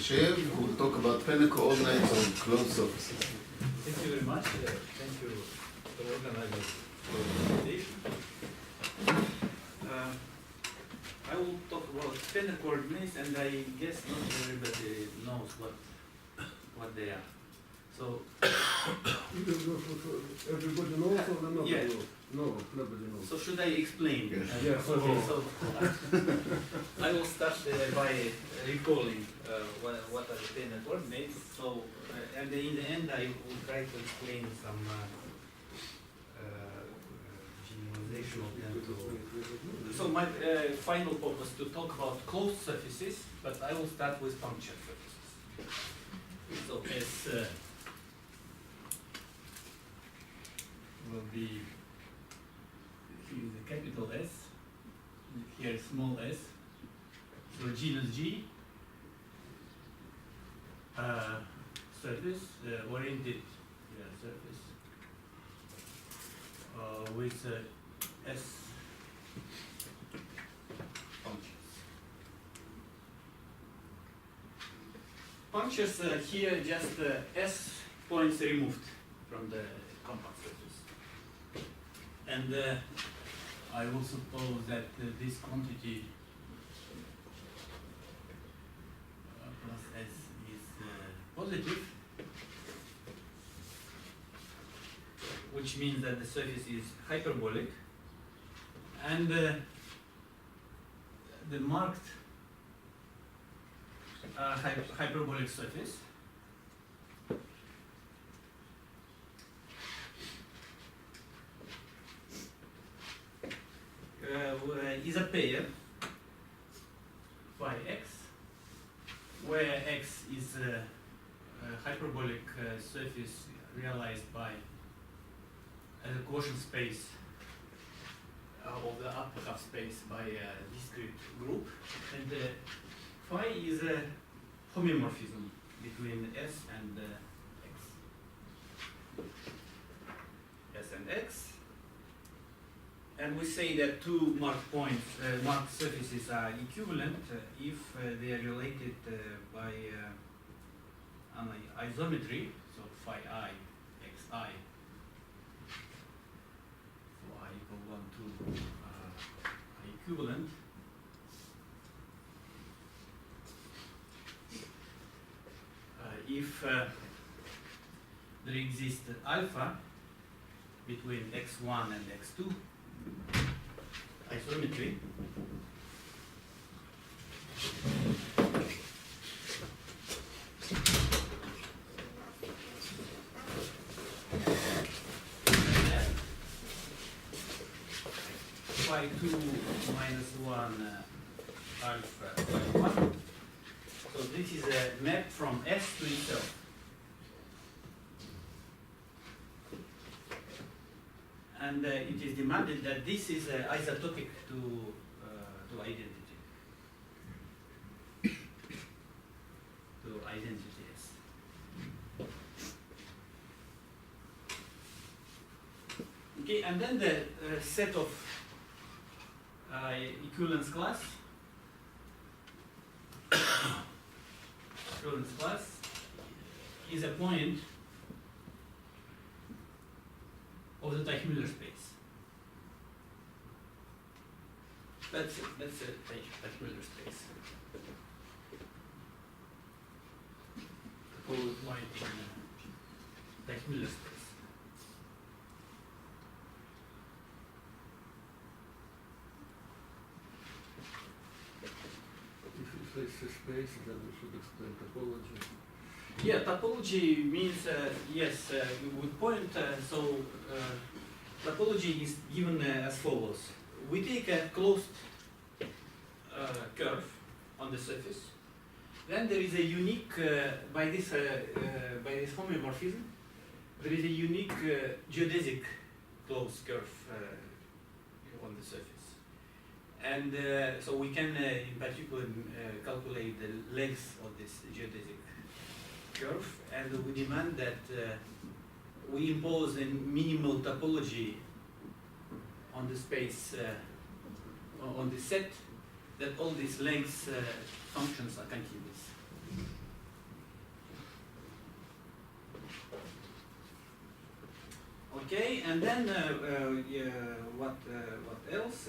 Kashaev, who will talk about penny coordinates on closed surfaces. Thank you very much. Thank you for organizing the presentation. I will talk about penny coordinates, and I guess not everybody knows what they are. So Everybody knows or nobody Yeah. knows? No, nobody knows. So should I explain? Yes. Yes, Okay, okay. so I will start by recalling what are the penny coordinates. So, and in the end, I will try to explain some generalization of them. So my final purpose to talk about closed surfaces, but I will start with punctured surfaces. So as will be here is the capital S, here is small s. So genus G, surface, oriented surface with S punctures. Punctures here just S points removed from the compact surface. And I will suppose that this quantity plus S is positive, which means that the surface is hyperbolic, and the marked hyperbolic surface is a pair phi x, where x is a hyperbolic surface realized by as a quotient space of the upper half space by a discrete group, and phi is a homeomorphism between S and X. S and X. And we say that two marked points, marked surfaces are equivalent if they are related by an isometry, so phi I, xi, for I equal 1 to are equivalent. If there exists alpha between x1 and x2 isometry, phi 2 minus 1 alpha phi 1. So this is a map from S to itself. And it is demanded that this is isotopic to identity. To identity S. Okay, and then the set of equivalence class. Equivalence class is a point of the Teichmüller space. That's a Teichmüller space. Call it point in Teichmüller space. If it's a space, then we should explain topology. Yeah, topology means, yes, we point, topology is given as follows. We take a closed curve on the surface, then there is a unique, by this homeomorphism, there is a unique geodesic closed curve on the surface. And so we can, in particular, calculate the length of this geodesic curve, and we demand that we impose a minimal topology on the space, on the set, that all these lengths functions are continuous. Okay, and then yeah, what else?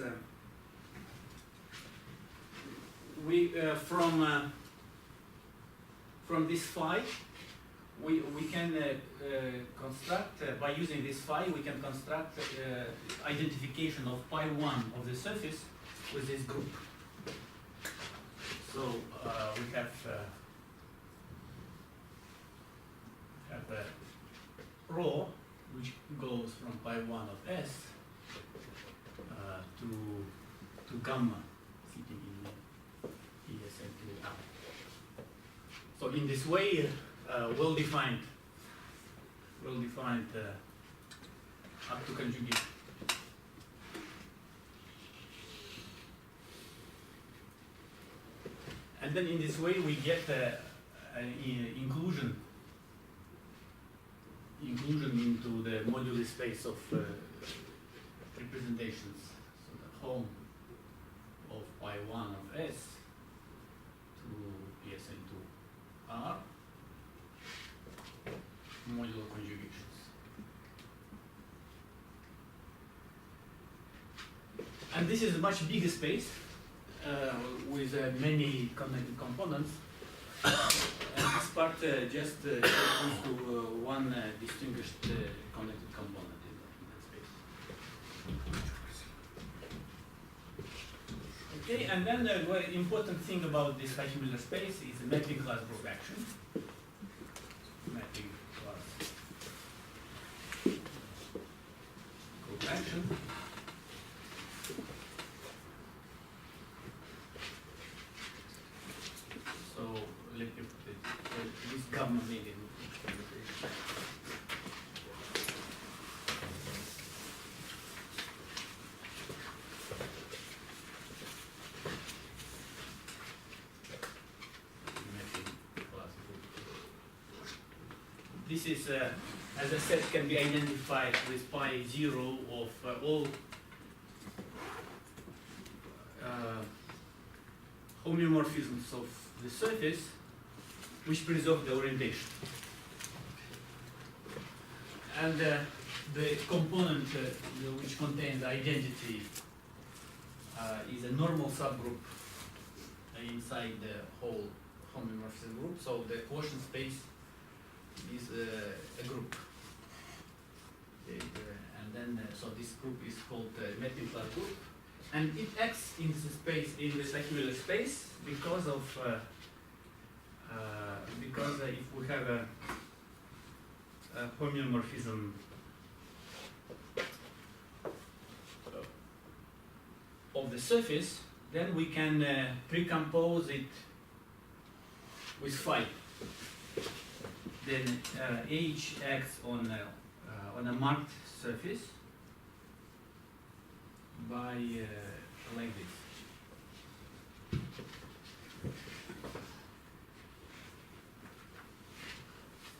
We from this phi, we can construct by using this phi we can construct identification of pi1 of the surface with this group. So we have a rho which goes from pi1 of S to gamma sitting in ESN2R. So in this way, well-defined up to conjugate. And then in this way we get inclusion into the moduli space of representations. So the home of pi1 of S to PSN2R modular conjugations. And this is a much bigger space with many connected components. And this part just corresponds to one distinguished connected component in that space. Okay, and then the very important thing about this Cauchy-Miller space is the mapping class group action. Mapping class group action. So let me put it this gamma maybe. This is, as I said, can be identified with pi 0 of all homeomorphisms of the surface which preserve the orientation. And the component which contains identity is a normal subgroup inside the whole homeomorphism group. So the quotient space is a group. And then, so this group is called mapping class group. And it acts in the space, in the Cauchy-Miller space, because of if we have a homeomorphism of the surface, then we can precompose it with phi. Then H acts on a marked surface by like this.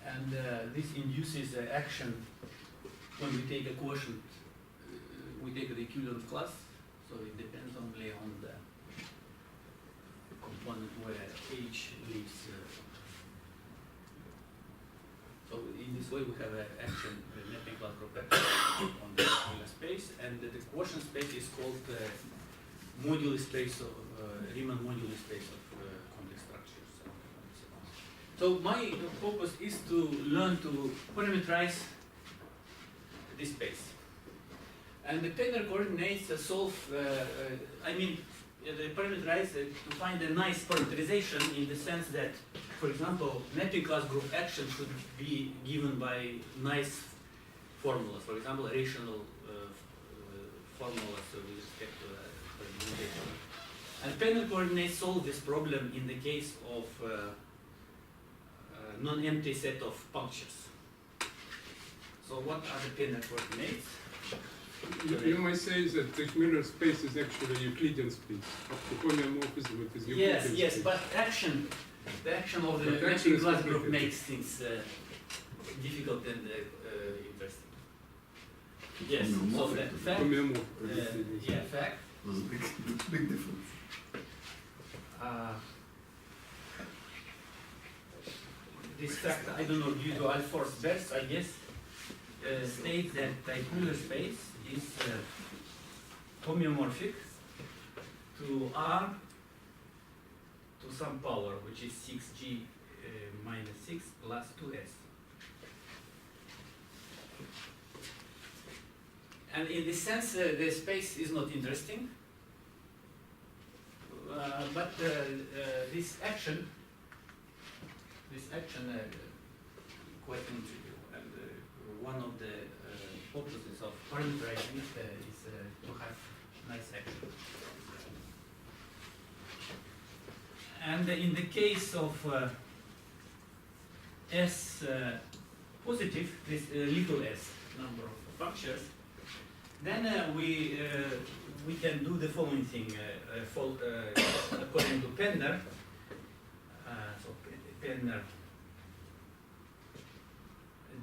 And this induces action when we take a quotient, we take the equivalent class, so it depends only on the component where H lives. So in this way we have an action, the mapping class group action on the Cauchy-Miller space, and the quotient space is called moduli space of Riemann moduli space of complex structures. So my purpose is to learn to parameterize this space. And the Taylor coordinates solve, the parameterize to find a nice parameterization in the sense that, for example, mapping class group action should be given by nice formulas. For example, rational formulas with respect to representation. And Taylor coordinates solve this problem in the case of non-empty set of punctures. So what are the Taylor coordinates? You might say that the Cauchy-Miller space is actually a Euclidean space. The homeomorphism it is Euclidean space. Yes, but the action of the But action mapping is class group complicated. makes things difficult and interesting. Yes, so the fact, Homeomorphism. fact. There's a big difference. This fact, I don't know, due to Alfor's best, I guess, states that Taylor space is homeomorphic to R to some power, which is 6G minus 6 plus 2S. And in this sense, the space is not interesting, but this action quite intriguing. And one of the purposes of parameterizing is to have nice action. And in the case of S positive, this little s number of functions, then we can do the following thing according to Penner. So Penner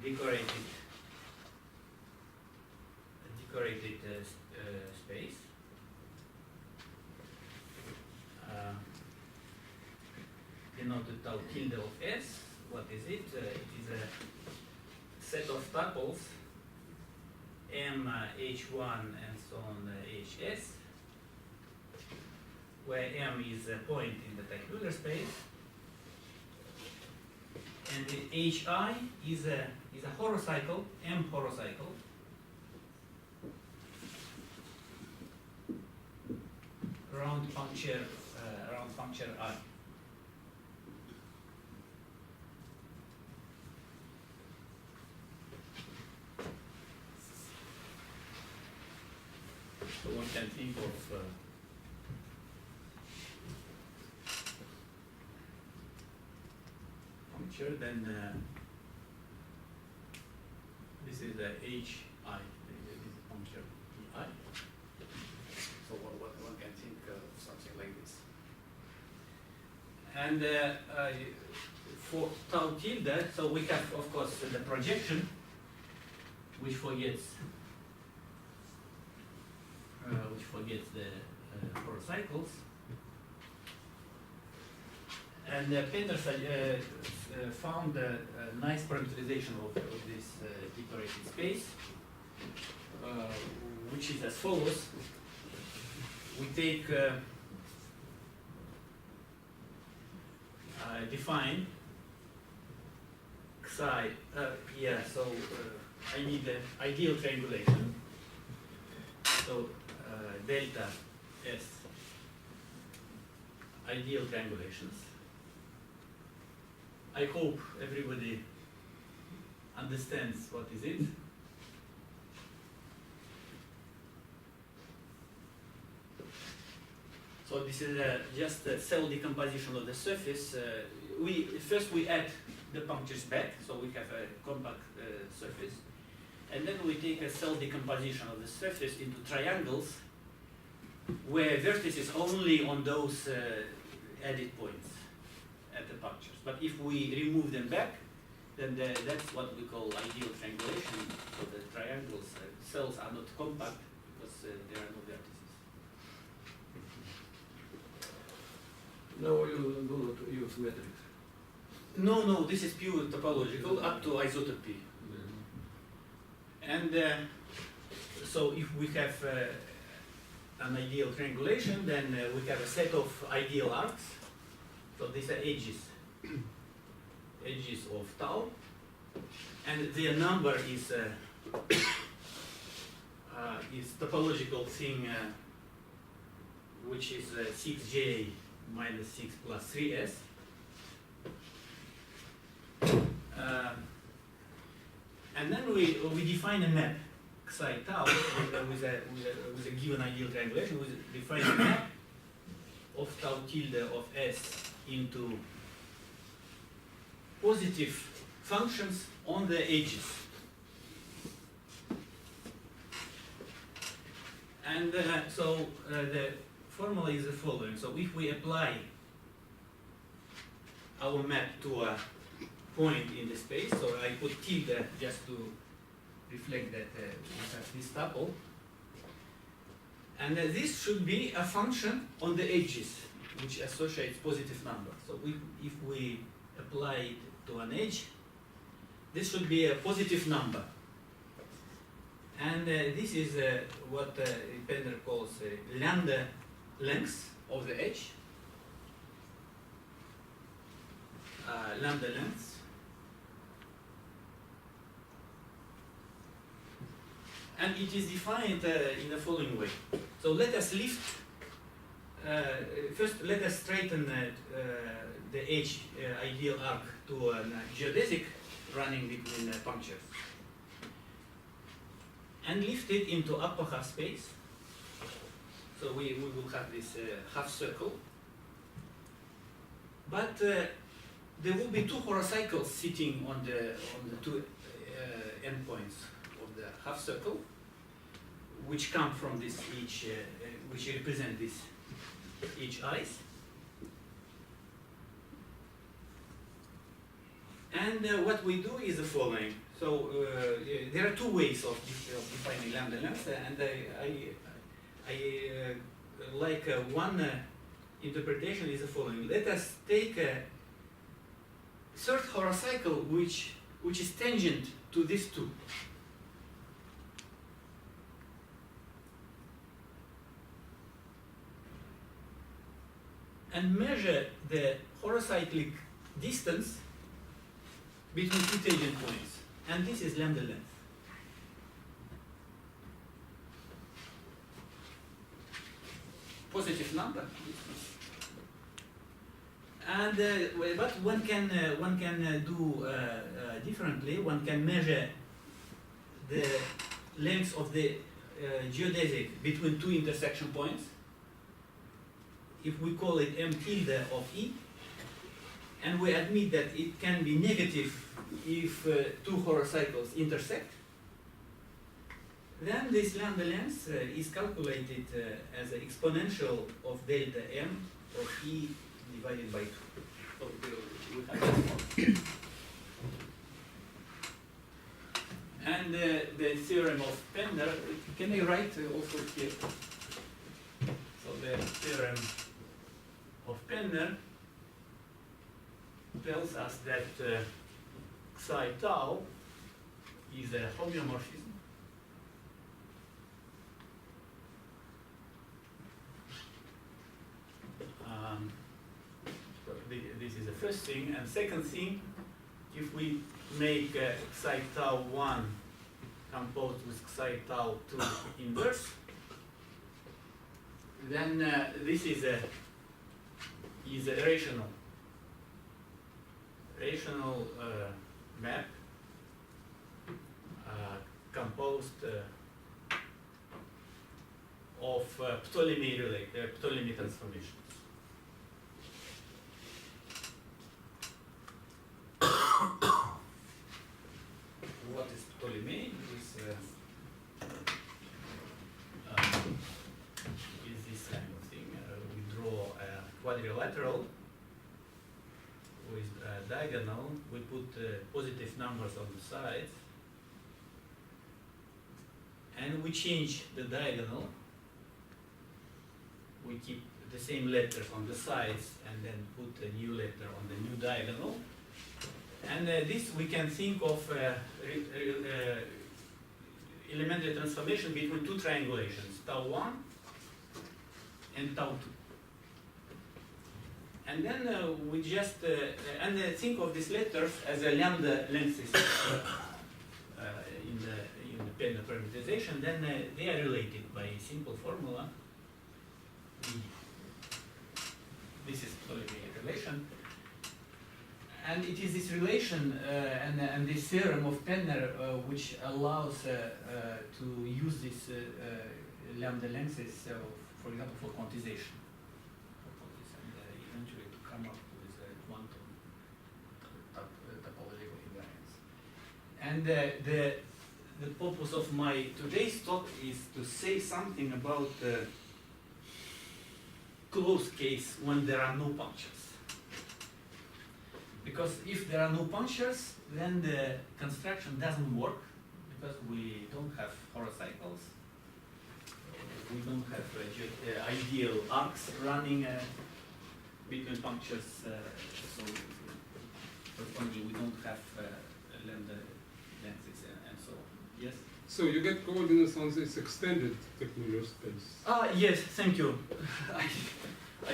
decorated space. Denoted tau tilde of S. What is it? It is a set of tuples M H1 and so on Hs, where M is a point in the tabular space, and the Hi is a horocycle, M horocycle, round puncture I. So one can think of puncture, then this is the Hi, this is puncture I. So one can think of something like this. And for tau tilde, so we have, of course, the projection, which forgets the horocycles. And Penner found a nice parameterization of this decorated space, which is as follows. We take define psi. I need the ideal triangulation. So delta S ideal triangulations. I hope everybody understands what is it. So this is just a cell decomposition of the surface. First we add the punctures back, so we have a compact surface. And then we take a cell decomposition of the surface into triangles where vertices only on those added points at the punctures. But if we remove them back, then that's what we call ideal triangulation. So the triangles, cells are not compact because there are no vertices. No, you do not use metrics. No, this is pure topological up to isotopy. And so if we have an ideal triangulation, then we have a set of ideal arcs. So these are edges of tau, and their number is topological thing, which is 6j minus 6 plus 3s. And then we define a map, psi tau, with a given ideal triangulation. We define a map of tau tilde of S into positive functions on the edges. And so the formula is the following. So if we apply our map to a point in the space, so I put tilde just to reflect that we have this tuple, and this should be a function on the edges which associates positive numbers. So if we apply it to an edge, this should be a positive number. And this is what Pender calls lambda length of the edge. Lambda length. And it is defined in the following way. So let us lift, first let us straighten the edge ideal arc to a geodesic running between punctures. And lift it into upper half space. So we will have this half circle. But there will be two horocycles sitting on the two endpoints of the half circle, which come from this each, which represent this each eyes. And what we do is the following. So there are two ways of defining lambda length, and I like one interpretation is the following. Let us take a third horocycle which is tangent to these two. And measure the horocyclic distance between two tangent points. And this is lambda length. Positive number. And but one can do differently. One can measure the length of the geodesic between two intersection points. If we call it m tilde of E, and we admit that it can be negative if two horocycles intersect, then this lambda length is calculated as an exponential of delta m of E divided by 2. So we have that. And the theorem of Pender, can I write also here? So the theorem of Pender tells us that psi tau is a homeomorphism so this is the first thing, and second thing, if we make psi tau 1 composed with psi tau 2 inverse, then this is a rational map composed of Ptolemy transformations. What is Ptolemy? Is this kind of thing. We draw a quadrilateral with a diagonal. We put positive numbers on the sides, and we change the diagonal. We keep the same letters on the sides and then put a new letter on the new diagonal. And this we can think of elementary transformation between two triangulations, tau 1 and tau 2. And then we just think of these letters as a lambda lengths in the Pender parameterization. Then they are related by a simple formula. This is Ptolemy relation. And it is this relation and this theorem of Pender which allows to use this lambda lengths, for example, for quantization. And eventually to come up with a quantum topological invariance. And the purpose of my today's talk is to say something about closed case when there are no punctures. Because if there are no punctures, then the construction doesn't work, because we don't have horocycles, we don't have ideal arcs running between punctures, so correspondingly we don't have lambda lengths and so on. Yes? So you get coordinates on this extended Teichmüller space. Yes, thank you. I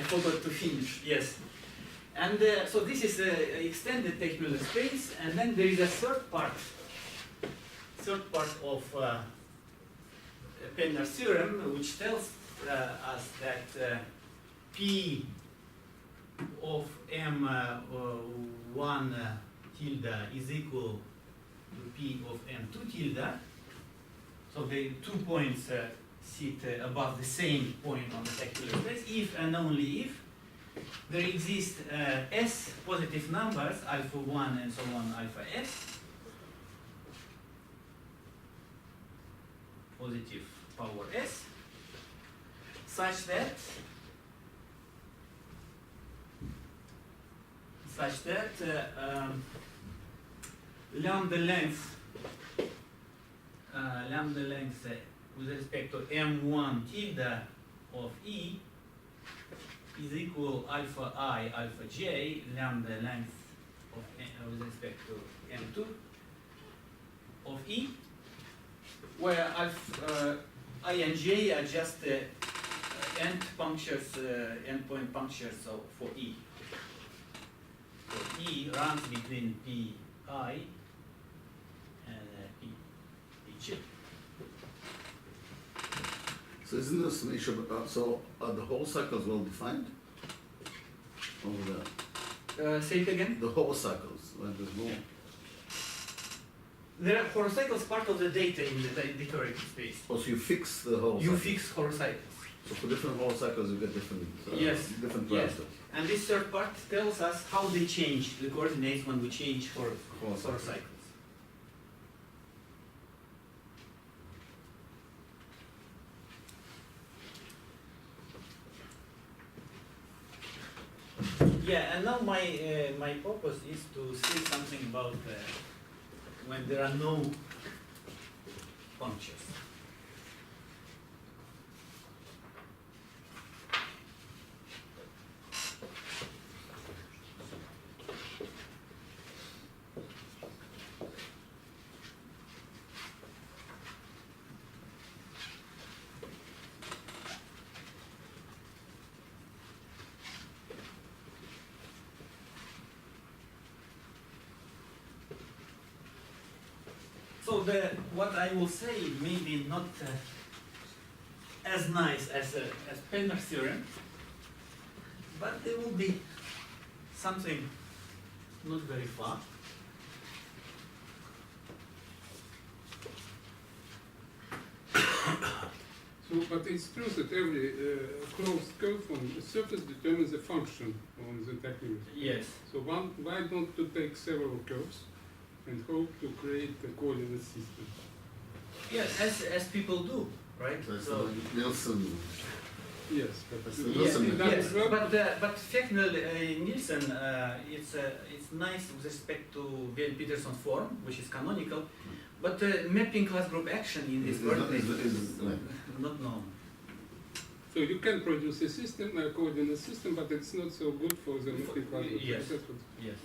forgot to finish, yes. And so this is extended Teichmüller space, and then there is a third part of Penner's theorem, which tells us that P of M1 tilde is equal to P of M2 tilde. So the 2 points sit above the same point on the Teichmüller space if and only if there exist S positive numbers, alpha 1 and so on, alpha S, positive power S, such that lambda length with respect to M1 tilde of E is equal alpha I, alpha J, lambda length of with respect to M2 of E, where alpha I and J are just endpoint punctures for E. So E runs between Pi and Pj. So isn't this an issue? So are the whole cycles well defined? Over there, Say it again. the whole cycles, when there's more. There are horocycles part of the data in the theoretical space. Also, you fix the whole. You cycle. fix horocycles. So for different whole cycles, you get different. Yes. Different Yes. parameters. And this third part tells us how they change the coordinates when we change Whole cycle. horocycles. Yeah, and now my purpose is to say something about when there are no punctures. So what I will say may be not as nice as Penner's theorem, but there will be something not very far. So, but it's true that every closed curve on the surface determines the function on the Teichmüller. Yes. So why don't you take several curves and hope to create a coordinate system? Yes, as people do, right? That's So, the Nielsen. Yes, but That's it the yes, Nielsen doesn't method. work. but Fechner-Nielsen, it's nice with respect to Weil-Petersson form, which is canonical, but mapping class group action in this Is not- coordinate is not known. So you can produce a system, a coordinate system, but it's not so good for the mapping class group. Yes. That's what- Yes.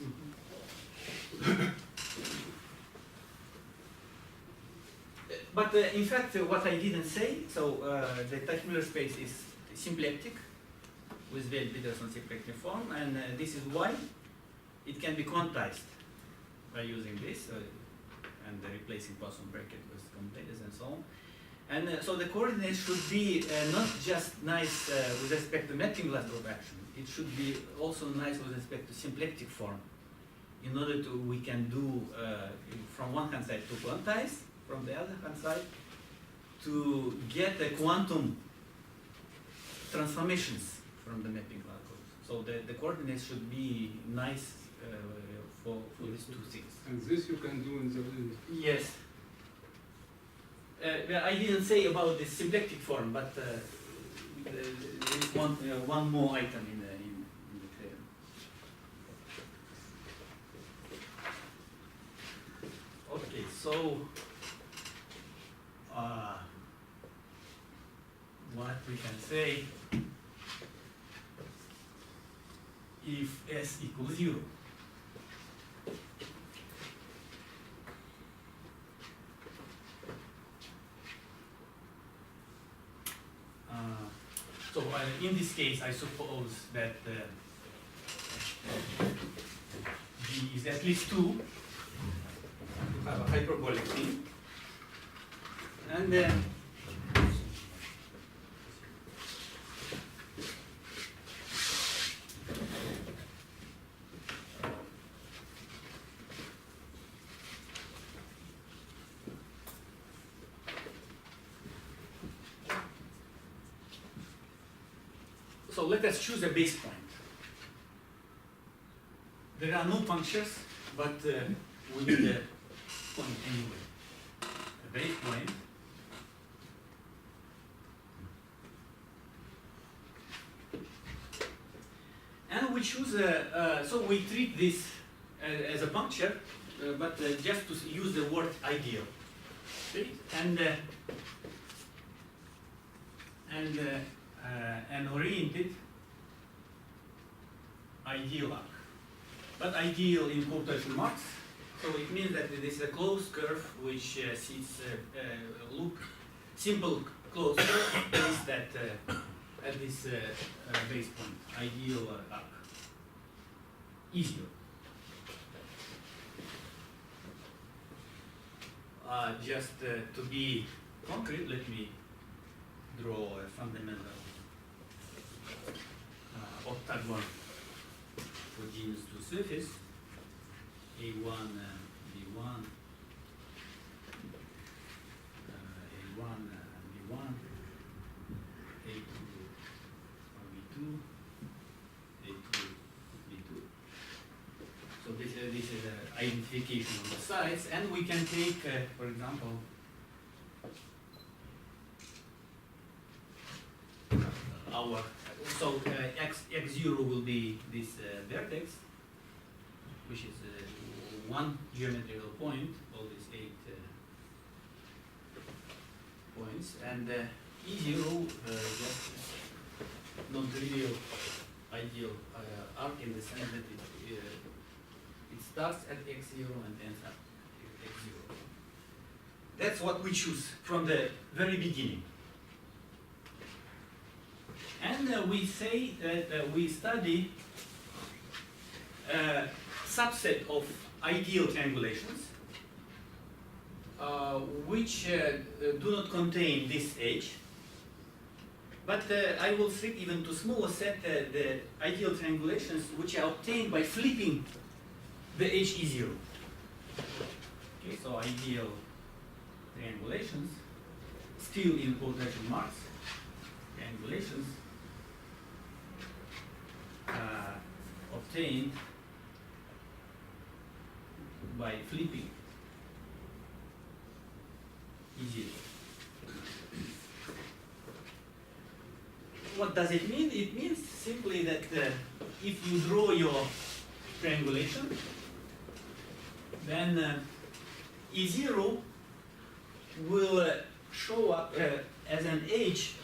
But in fact, what I didn't say, so the Teichmüller space is symplectic with Weil-Petersson symplectic form, and this is why it can be quantized by using this and replacing Poisson bracket with commutators and so on. And so the coordinates should be not just nice with respect to mapping class group action, it should be also nice with respect to symplectic form. In order to, we can do from one hand side to quantize, from the other hand side to get the quantum transformations from the mapping class groups. So the coordinates should be nice for these two things. And this you can do in the limit. Yes. Well, I didn't say about the symplectic form, but there is one more item in the theorem. Okay, so what we can say if S equals 0. in this case, I suppose that G is at least 2 to have a hyperbolic thing. And then so let us choose a base point. There are no punctures, but we need a point anyway. A base point. And we choose so we treat this as a puncture, but just to use the word ideal. Okay? And an oriented ideal arc. But ideal in quotation marks, so it means that this is a closed curve which sits loop, simple closed curve is that at this base point, ideal arc. Easier. Just to be concrete, let me draw a fundamental octagon for genus 2 surface, A1 and B1, A1 and B1, A2 B2, A2 B2. So this is an identification on the sides, and we can take, for example, our x0 will be this vertex, which is one geometrical point, all these 8 points, and E0 just non-trivial ideal arc in the sense that it starts at x0 and ends at x0. That's what we choose from the very beginning. And we say that we study a subset of ideal triangulations which do not contain this H. But I will strip even to smaller set the ideal triangulations which are obtained by flipping the HE0. Okay, so ideal triangulations, still in quotation marks, triangulations obtained by flipping E0. What does it mean? It means simply that if you draw your triangulation, then E0 will show up as an edge,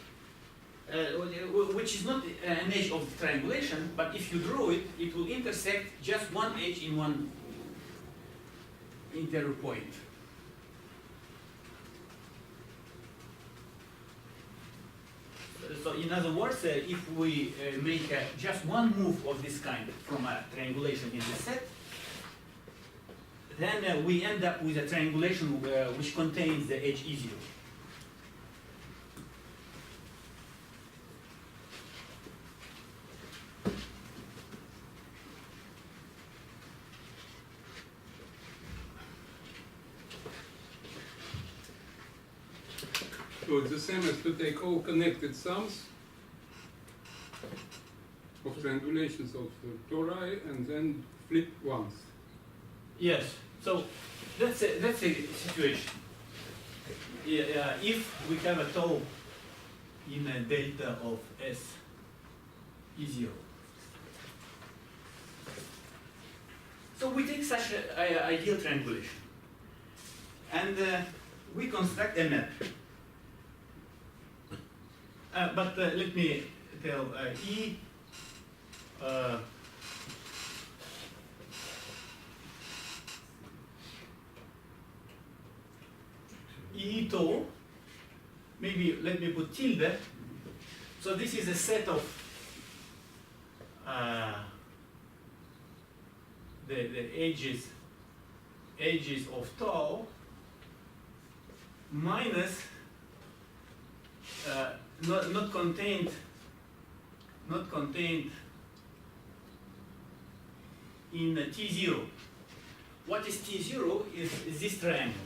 which is not an edge of the triangulation, but if you draw it, it will intersect just one edge in one interior point. So in other words, if we make just one move of this kind from a triangulation in the set, then we end up with a triangulation which contains the edge E0. So it's the same as to take all connected sums of triangulations of tori and then flip once. Yes. So that's a situation. If we have a tau in a delta of S E0. So we take such an ideal triangulation and we construct a map. But let me tell E E tau, maybe let me put tilde. So this is a set of the edges of tau minus not contained in T0. What is T0 is this triangle.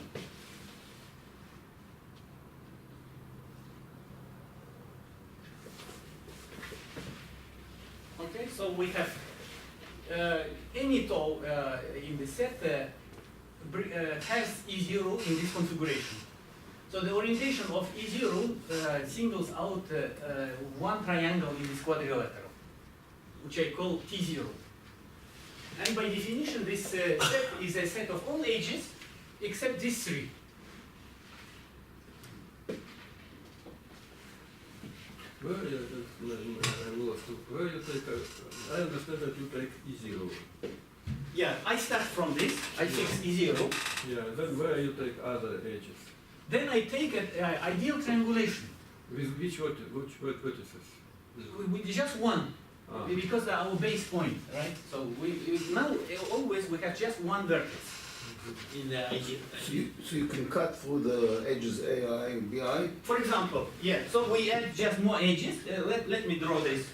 Okay, so we have any tau in the set has E0 in this configuration. So the orientation of E0 singles out one triangle in this quadrilateral, which I call T0. And by definition, this set is a set of all edges except these three. Where I lost. Where you take? I understand that you take E0. Yeah, I start from this. I fix E0. Yeah. Then where you take other edges? Then I take an ideal triangulation. With which vertices? With just one, Ah. because our base point, right? So we now always we have just one vertex in the ideal. So you can cut through the edges AI and BI? For example, yeah. So we add just more edges. Let me draw this,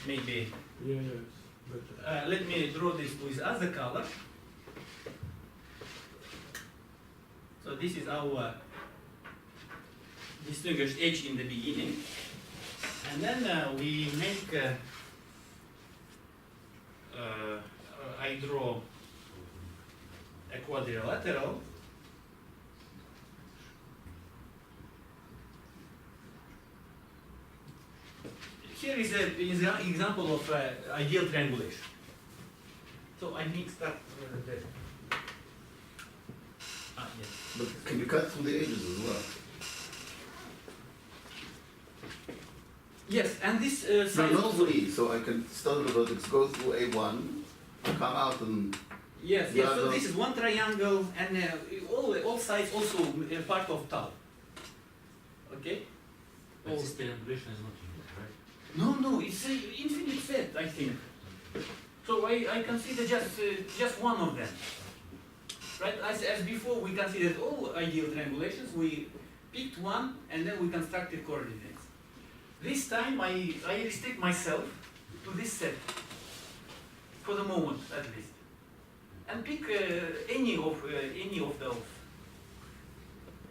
maybe. Yeah, yes. Better. Let me draw this with other color. So this is our distinguished edge in the beginning, and then we make. I draw a quadrilateral. Here is an example of ideal triangulation. So I mixed up the. Yes. But can you cut through the edges as well? Yes, and this No, size not also. fully, so I can start the vertex, go through A1, come out and... Yes, the yes. So other- this is one triangle, and all sides also part of tau. Okay. But this triangulation is not unique, right? No, it's an infinite set, I think. So I consider just one of them. Right? As before, we considered all ideal triangulations. We picked one, and then we constructed coordinates. This time, I restrict myself to this set, for the moment at least, and pick any of those.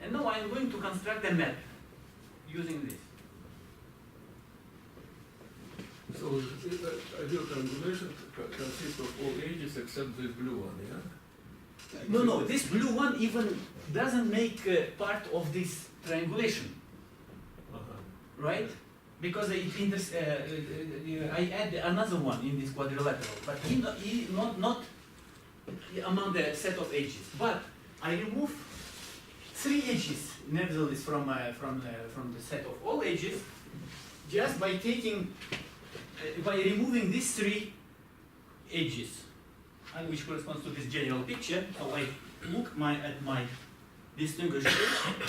And now I'm going to construct a map using this. So the ideal triangulation consists of all edges except this blue one, yeah? No, this blue one even doesn't make part of this triangulation, right? Because I add another one in this quadrilateral, but not among the set of edges. But I remove three edges, nevertheless, from the set of all edges, just by removing these three edges, and which corresponds to this general picture. So I look at my distinguished edge,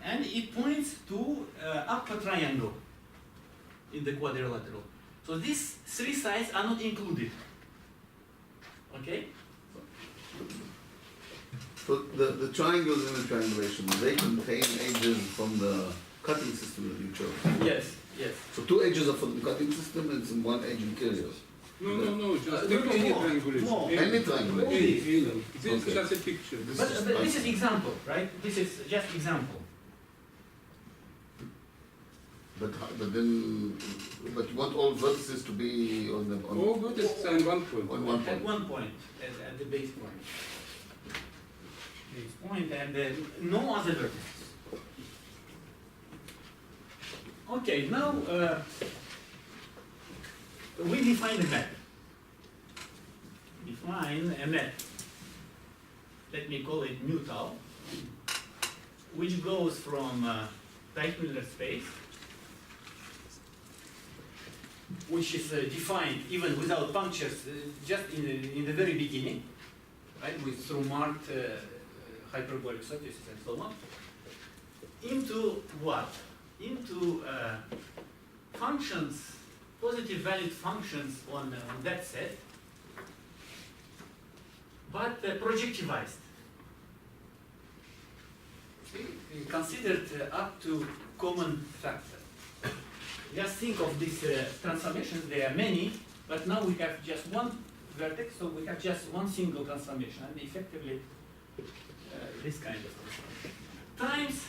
and it points to upper triangle in the quadrilateral. So these three sides are not included. Okay? So the triangles in the triangulation, they contain edges from the cutting system that you chose. Yes, yes. So two edges are from the cutting system and one edge interior. No, just no, any more, triangulation. more. Any triangulation. Any. This is Okay. just a picture. But this is example, right? This is just example. But you want all vertices to be on the... All good is on one point. On one At point. one point, at the base point. Base point and no other vertices. Okay, now we define a map. Define a map. Let me call it mu tau, which goes from Teichmüller space, which is defined even without punctures, just in the very beginning, right, through marked hyperbolic surfaces and so on, into what? Into functions, positive valued functions on that set, but projectivized. Considered up to common factor. Just think of these transformations, there are many, but now we have just one vertex, so we have just one single transformation, and effectively this kind of transformation. Times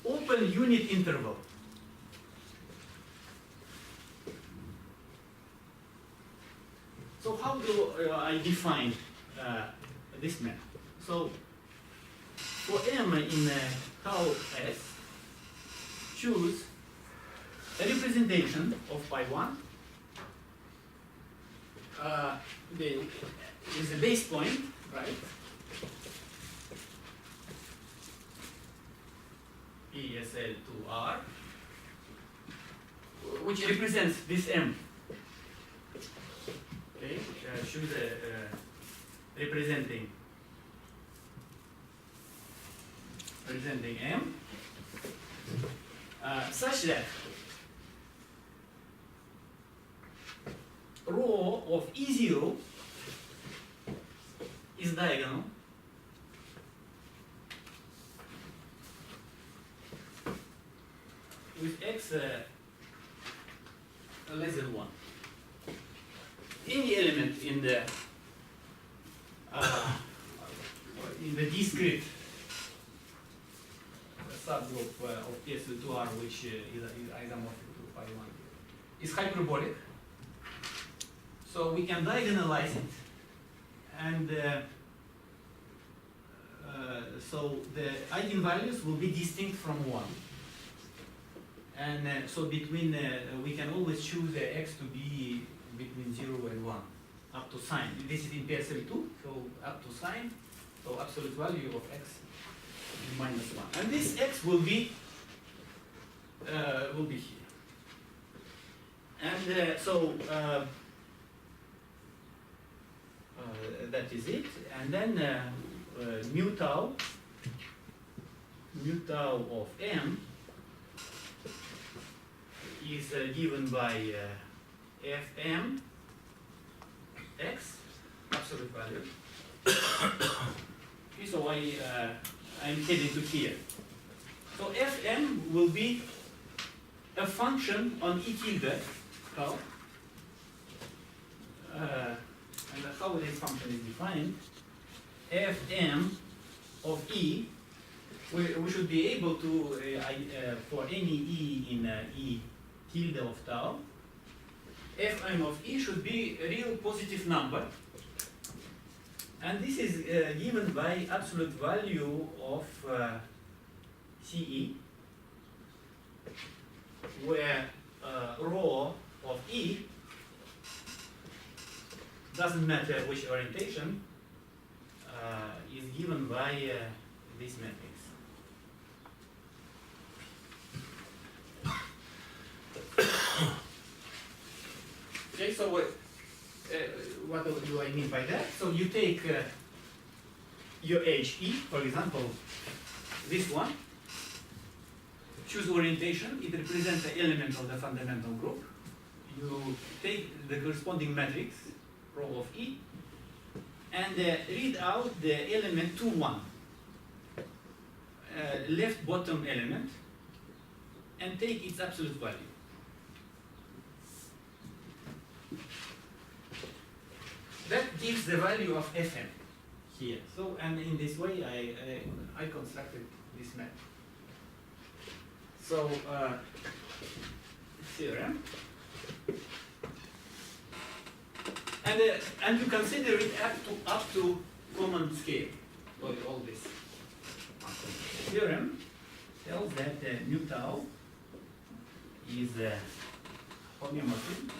open unit interval. So how do I define this map? So for m in tau s, choose a representation of pi1. Is a base point, right? ESL to R, which represents this m. Okay, choose representing m, such that row of E0 is diagonal with x less than 1. Any element in the discrete subgroup of PSL2R, which is isomorphic to pi1, is hyperbolic. So we can diagonalize it, and so the eigenvalues will be distinct from 1. And so between, we can always choose x to be between 0 and 1, up to sign. This is in PSL2, so up to sign, so absolute value of x is minus 1. And this x will be here. And so that is it. And then mu tau of m is given by fm x, absolute value. Okay, so I'm heading to here. So fm will be a function on e tilde tau. And how this function is defined, fm of e, we should be able to, for any e in e tilde of tau, fm of e should be a real positive number. And this is given by absolute value of CE, where rho of E doesn't matter which orientation is given by this matrix. Okay, so what do I mean by that? So you take your HE, for example, this one, choose orientation, it represents the element of the fundamental group. You take the corresponding matrix, rho of E, and read out the element 2, 1, left bottom element, and take its absolute value. That gives the value of Fm here. So, and in this way, I constructed this map. So, theorem, and you consider it up to common scale. All this theorem tells that mu tau is homeomorphism.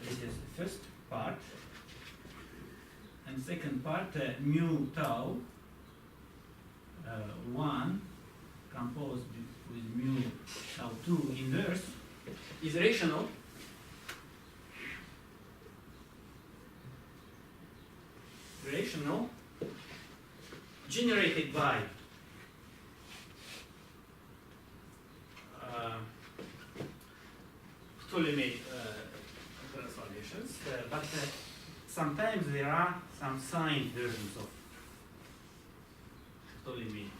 This is the first part, and second part, mu tau 1 composed with mu tau 2 inverse is rational generated by Ptolemy transformations, but sometimes there are some signed versions of Ptolemy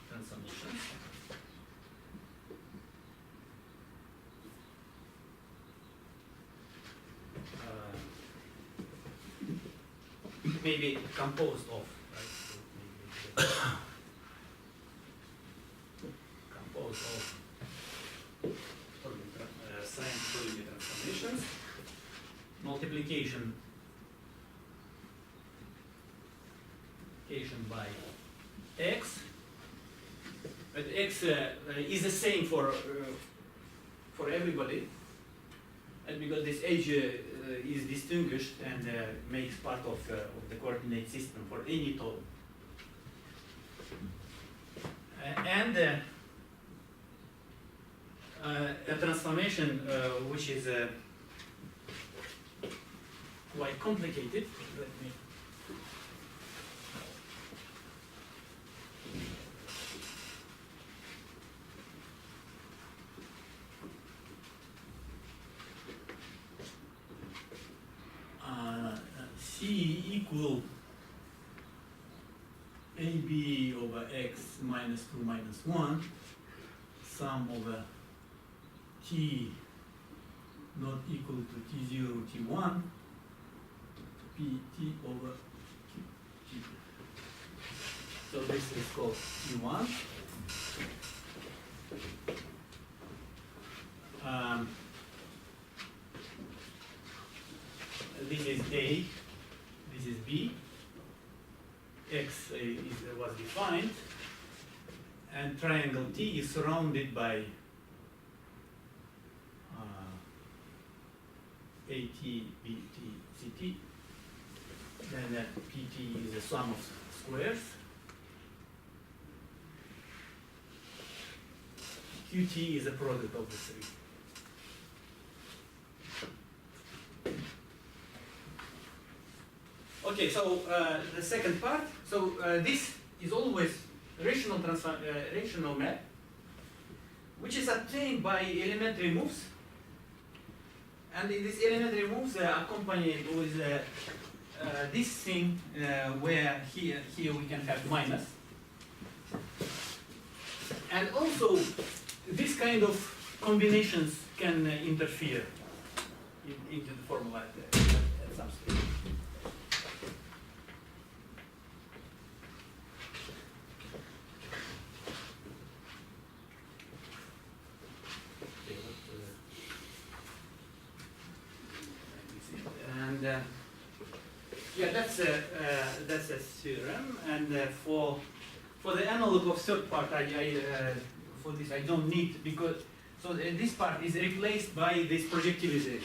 transformations. Maybe composed of, right? So maybe composed of signed Ptolemy transformations, multiplication by x. But x is the same for everybody, and because this age is distinguished and makes part of the coordinate system for any tone. And a transformation which is quite complicated. Let me C equal AB over x minus 2 minus 1, sum over t not equal to t0, t1, pt over t. So this is called t1. This is A, this is B, X was defined, and triangle T is surrounded by AT, BT, CT. Then PT is the sum of squares. QT is a product of the three. Okay, so the second part. So this is always rational map, which is obtained by elementary moves, and in this elementary moves accompanied with this thing where here we can have minus, and also this kind of combinations can interfere into the formula at some stage. And yeah, that's a theorem. And for the analog of third part, for this I don't need, because so this part is replaced by this projectivization.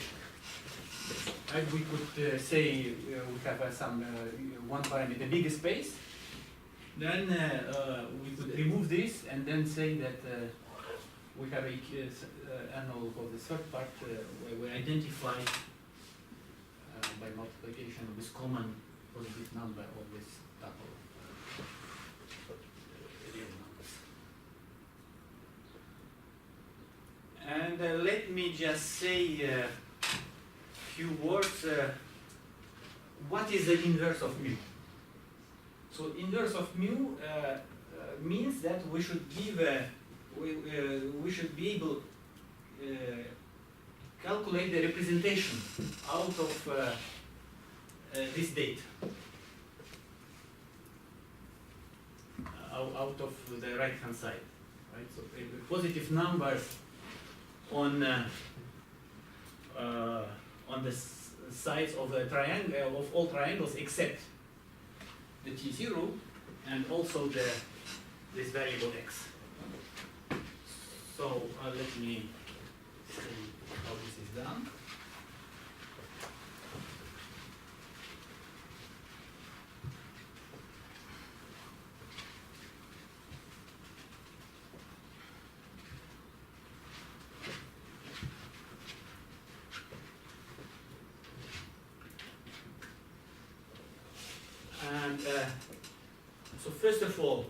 We could say we have some one parameter bigger space. Then we could remove this and then say that we have a analog of the third part where we identify by multiplication with common positive number of this tuple real numbers. And let me just say a few words. What is the inverse of mu? So inverse of mu means that we should give we should be able calculate the representation out of this date, out of the right hand side, right? So positive numbers on the sides of the triangle of all triangles except the t0 and also this variable x. So let me see how this is done. So first of all,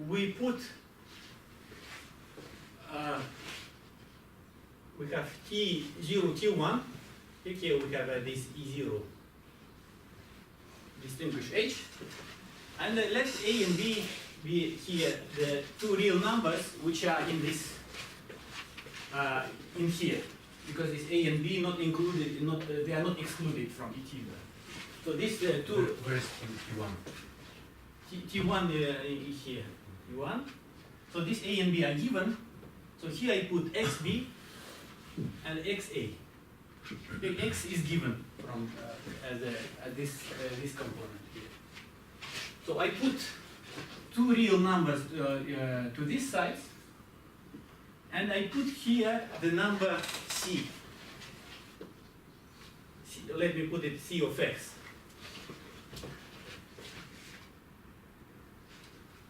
we put, we have T0, T1, here we have this E0, distinguish H, and let A and B be here the two real numbers which are in this, in here, because this A and B not included, they are not excluded from each other. So this two. Where is T1? T1 here, T1. So this A and B are given. So here I put XB and XA. The X is given from this component here. So I put two real numbers to this side, and I put here the number C. Let me put it C of X.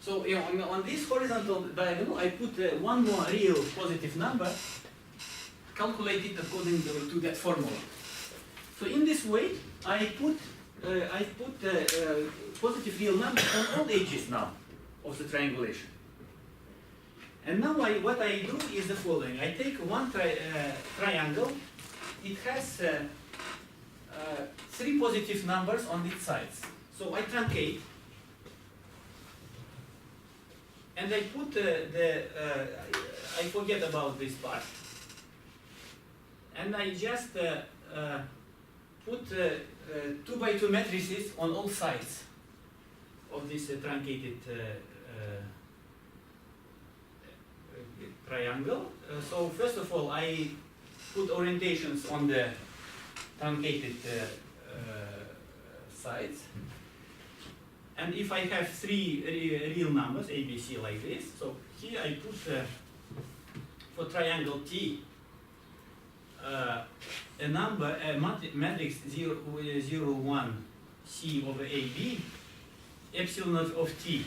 So on this horizontal diagonal, I put one more real positive number, calculated according to that formula. So in this way, I put positive real numbers on all edges now of the triangulation. And now what I do is the following. I take one triangle. It has three positive numbers on its sides. So I truncate. And I put I forget about this part, and I just put 2 by 2 matrices on all sides of this truncated triangle. So first of all, I put orientations on the truncated sides. And if I have three real numbers, A, B, C, like this, so here I put, for triangle T, a number, a matrix 0, 0, 1, C over A, B, epsilon of T,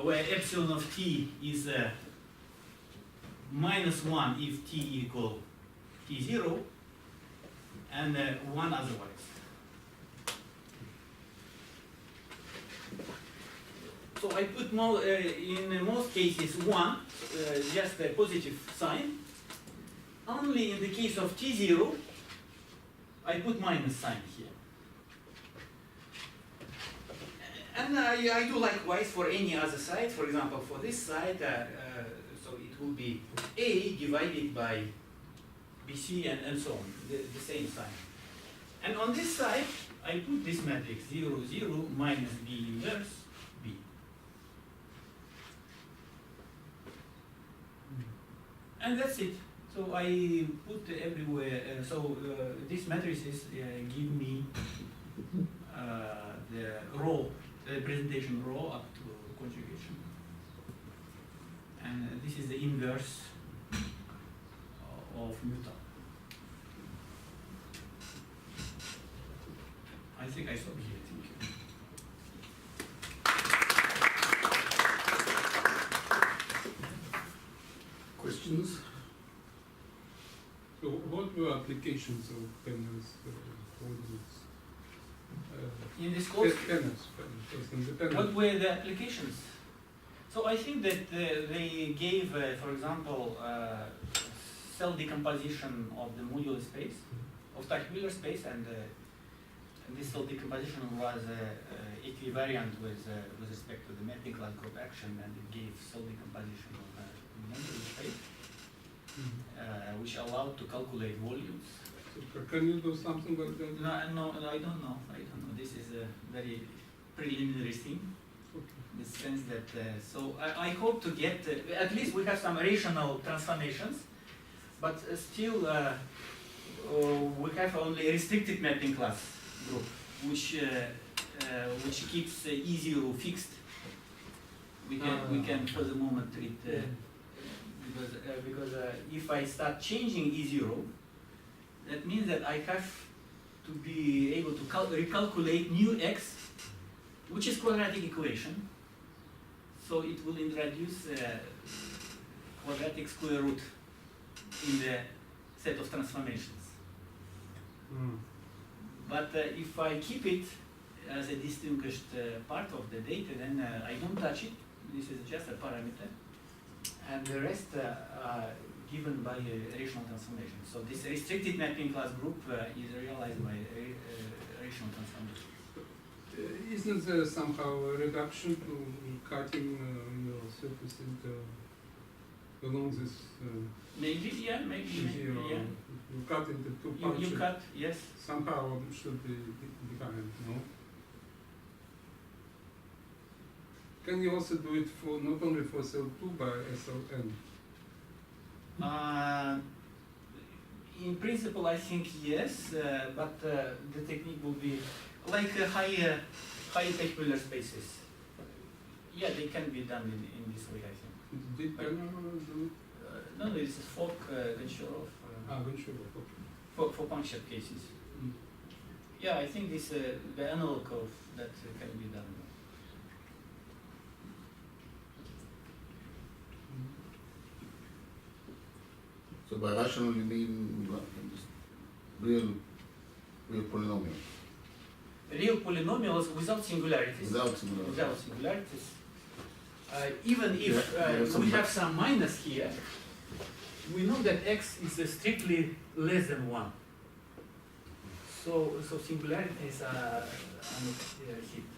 where epsilon of T is -1 if T equal T0, and 1 otherwise. So I put in most cases 1, just a positive sign. Only in the case of T0, I put minus sign here. And I do likewise for any other side. For example, for this side, so it will be A divided by BC and so on, the same sign. And on this side, I put this matrix 0, 0 minus B inverse B. And that's it. So I put everywhere, these matrices give me the row, the presentation row up to conjugation. And this is the inverse of Newton. I think I stop here, thank you. Questions? So what were applications of Penner's coordinates? In this course, Penner's. what were the applications? So I think that they gave, for example, cell decomposition of the modular space, of Teichmüller space, and this cell decomposition was equivariant with respect to the mapping class group action, and it gave cell decomposition of the modular space, which allowed to calculate volumes. So can you do something like that? No, I don't know. This is a very preliminary thing. In the sense that, so I hope to get, at least we have some rational transformations, but still we have only a restricted mapping class group, which keeps E0 fixed. We can for the moment treat, because if I start changing E0, that means that I have to be able to recalculate new x, which is quadratic equation. So it will introduce quadratic square root in the set of transformations. But if I keep it as a distinguished part of the data, then I don't touch it. This is just a parameter, and the rest are given by a rational transformation. So this restricted mapping class group is realized by rational transformation. Isn't there somehow a reduction to cutting your surface into along this? Maybe, yeah, maybe, Zero. yeah. You cut into two punctures. You cut, yes. Somehow should be behind, no? Can you also do it for not only for SL2 by SLN? In principle, I think yes, but the technique will be like high particular spaces. Yeah, they can be done in this way, I think. Did Penner do it? No, it's Fock, Kashaev, Ventura, for punctured cases. Mm. Yeah, I think this the analog of that can be done. So by rational you mean real polynomials. Real polynomials without singularities. Without singularities. Without singularities. Even if Yeah, we have some minus here, we know that x is strictly less than 1. So singularities are hit.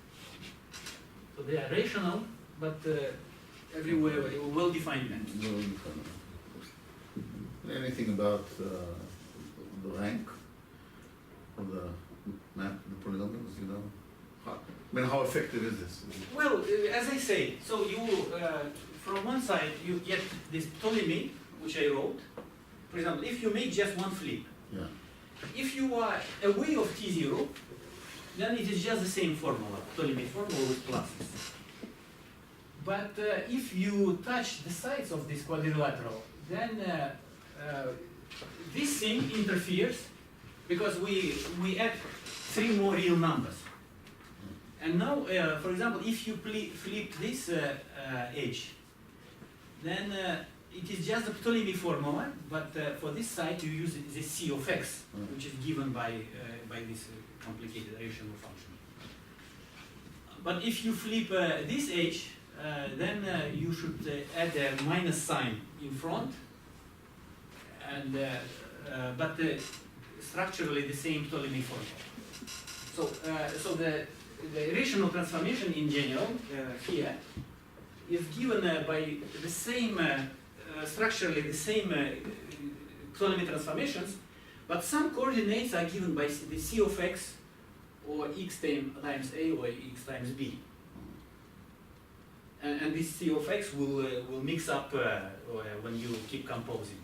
So they are rational, but everywhere well-defined names. Anything about the rank of the map, the polynomials, you know? How effective is this? Well, as I say, so you from one side you get this Ptolemy, which I wrote. For example, if you make just one flip, Yeah. if you are away of T0, then it is just the same formula, Ptolemy formula with pluses. But if you touch the sides of this quadrilateral, then this thing interferes because we add 3 more real numbers. And now, for example, if you flip this edge, then it is just the Ptolemy formula, but for this side you use the C of x, which is given by this complicated rational function. But if you flip this edge, then you should add a minus sign in front, and but structurally the same Ptolemy formula. So the rational transformation in general here is given by the same structurally the same Ptolemy transformations, but some coordinates are given by the C of x or x times a or x times b. And this C of x will mix up when you keep composing.